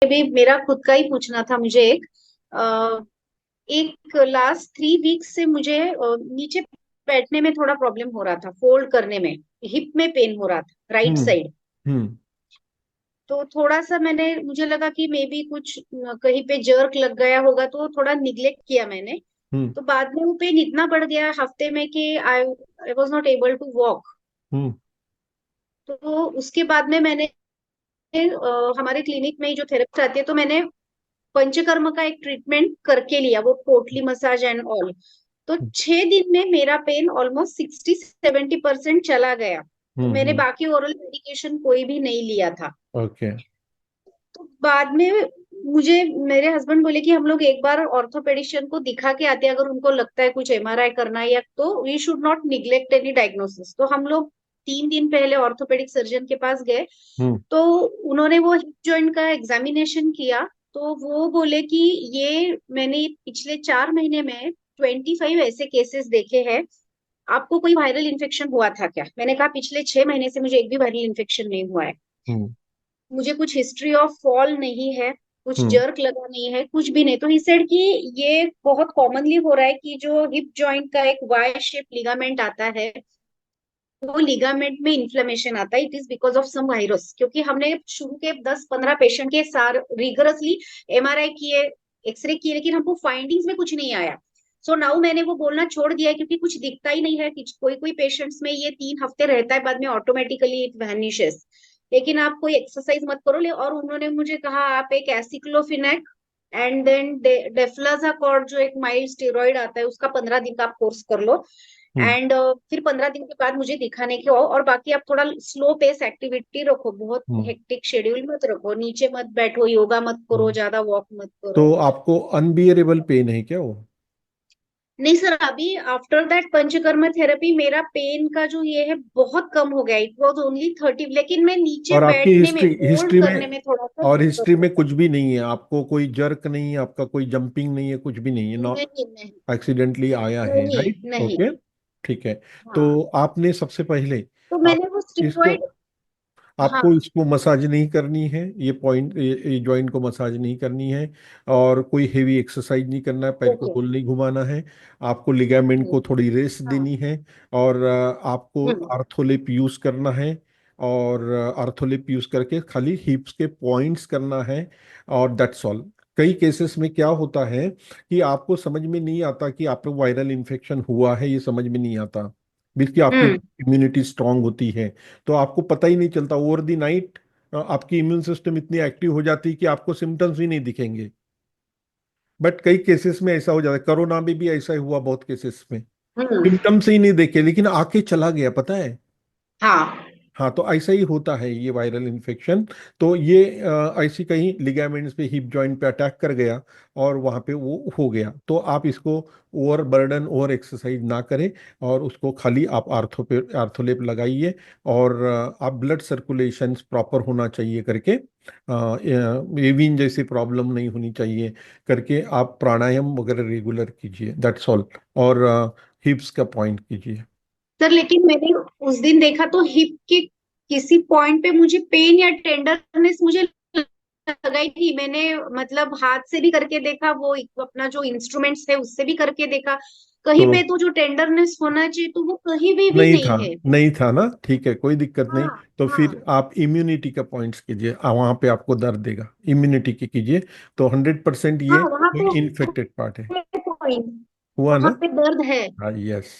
भी मेरा खुद का ही पूछना था मुझे एक लास्ट 3 वीक से मुझे नीचे बैठने में थोड़ा प्रॉब्लम हो रहा था, फोल्ड करने में, हिप में पेन हो रहा था राइट हम्म। साइड। हम्म। तो थोड़ा सा मुझे लगा कि मे बी कुछ कहीं पे जर्क लग गया होगा, तो थोड़ा निग्लेक्ट किया मैंने। हम्म। तो बाद में वो पेन इतना बढ़ गया हफ्ते में कि I was not able to walk. Hmm. तो उसके बाद में मैंने हमारे क्लिनिक में ही जो थेरेपिस्ट आती है, तो मैंने पंचकर्म का एक ट्रीटमेंट करके लिया, वो पोटली मसाज एंड ऑल। तो 6 दिन में मेरा पेन ऑलमोस्ट 60-70% चला गया। तो मैंने हम्म। बाकी ओरल मेडिकेशन कोई भी नहीं लिया था। ओके। तो बाद में मुझे मेरे हस्बैंड बोले कि हम लोग एक बार ऑर्थोपेडिशियन को दिखा के आते हैं, अगर उनको लगता है कुछ एमआरआई करना है या, तो we should not neglect any diagnosis. तो हम लोग 3 दिन पहले ऑर्थोपेडिक सर्जन के पास गए। हम्म। तो उन्होंने वो हिप जॉइंट का एग्जामिनेशन किया। तो वो बोले कि ये मैंने पिछले 4 महीने में 25 ऐसे केसेस देखे हैं, आपको कोई वायरल इन्फेक्शन हुआ था क्या? मैंने कहा पिछले 6 महीने से मुझे एक भी वायरल इन्फेक्शन नहीं हुआ है, हम्म। मुझे कुछ हिस्ट्री ऑफ फॉल नहीं है, कुछ हम्म। जर्क लगा नहीं है, कुछ भी नहीं। तो ही सेड कि ये बहुत कॉमनली हो रहा है कि जो हिप जॉइंट का एक वाई शेप लिगामेंट आता है, वो लिगामेंट में इन्फ्लेमेशन आता है, it is because of some virus. क्योंकि हमने शुरू के 10-15 पेशेंट के सार रिगरसली एमआरआई किए, एक्सरे किए, लेकिन हमको फाइंडिंग्स में कुछ नहीं आया। सो नाउ मैंने वो बोलना छोड़ दिया है, क्योंकि कुछ दिखता ही नहीं है कि कोई कोई पेशेंट्स में ये 3 हफ्ते रहता है, बाद में ऑटोमेटिकली इट वैनिशेस। लेकिन आप कोई एक्सरसाइज मत करो ले। और उन्होंने मुझे कहा आप एक एसिक्लोफिनेक एंड देन डेफ्लाजाकॉर्ड, जो एक माइल्ड स्टेरॉइड आता है, उसका 15 दिन का आप कोर्स कर लो। हम्म। एंड फिर 15 दिन के बाद मुझे दिखाने के और बाकी आप थोड़ा स्लो पेस एक्टिविटी रखो, बहुत हम्म। हेक्टिक शेड्यूल मत रखो, नीचे मत बैठो, योगा मत करो, हम्म। ज्यादा वॉक मत तो करो। आपको अनबियरेबल पेन है क्या वो? नहीं सर, अभी आफ्टर दैट पंचकर्मा थेरेपी मेरा पेन का जो ये है बहुत कम हो गया। इट वॉज ओनली 30, लेकिन मैं नीचे और आपकी बैठने में, हिस्ट्री होल्ड हिस्ट्री में करने में थोड़ा सा और दिक्कत हिस्ट्री में होता कुछ भी नहीं है? आपको कोई जर्क नहीं है, आपका कोई जंपिंग नहीं है, कुछ भी नहीं है? है। नो, नहीं नहीं एक्सीडेंटली आया है, नहीं राइट? नहीं। ओके। ठीक है। हाँ, तो आपने सबसे पहले तो आप मैंने वो इसको स्टेरॉइड। आपको हाँ, इसको मसाज नहीं करनी है, ये पॉइंट, ये जॉइंट को मसाज नहीं करनी है। और कोई हेवी एक्सरसाइज नहीं करना है, पैर को ओके। गोल नहीं घुमाना है। आपको लिगामेंट को थोड़ी रेस्ट हाँ। देनी है। और आपको हम्म। आर्थोलिप यूज करना है। और आर्थोलिप यूज करके खाली हिप्स के पॉइंट्स करना है। और दैट्स ऑल। कई केसेस में क्या होता है कि आपको समझ में नहीं आता कि आपको वायरल इन्फेक्शन हुआ है, ये समझ में नहीं आता, बल्कि आपकी हम्म। इम्यूनिटी स्ट्रांग होती है। तो आपको पता ही नहीं चलता, ओवर द नाइट आपकी इम्यून सिस्टम इतनी एक्टिव हो जाती है कि आपको सिम्टम्स ही नहीं दिखेंगे। बट कई केसेस में ऐसा हो जाता है, कोरोना में भी ऐसा ही हुआ बहुत केसेस में। हम्म। सिम्टम्स ही नहीं देखे लेकिन आके चला गया, पता है। हाँ। हाँ, तो ऐसा ही होता है ये वायरल इन्फेक्शन। तो ये ऐसी कहीं लिगामेंट्स पे, हिप जॉइंट पे अटैक कर गया और वहाँ पे वो हो गया। तो आप इसको ओवर बर्डन, ओवर एक्सरसाइज ना करें। और उसको खाली आप आर्थोलेप लगाइए। और आप ब्लड सर्कुलेशन प्रॉपर होना चाहिए करके, एविन जैसी प्रॉब्लम नहीं होनी चाहिए करके, आप प्राणायाम वगैरह रेगुलर कीजिए, दैट्स ऑल। और हिप्स का पॉइंट कीजिए। सर लेकिन मैंने उस दिन देखा तो हिप के किसी पॉइंट पे मुझे पेन या टेंडरनेस मुझे लगा ही नहीं। मैंने मतलब हाथ से भी करके देखा, वो अपना जो इंस्ट्रूमेंट्स है उससे भी करके देखा, कहीं तो पे तो जो टेंडरनेस होना चाहिए तो वो कहीं भी नहीं था, नहीं है। नहीं था ना, ठीक है, कोई दिक्कत नहीं। हाँ। तो हाँ। फिर आप इम्यूनिटी का पॉइंट्स कीजिए, वहां पे आपको दर्द देगा, इम्यूनिटी की कीजिए। तो 100% हाँ, ये वहां कोई पे इन्फेक्टेड पार्ट है। पॉइंट, हुआ वहां ना? पे दर्द है। हाँ, यस।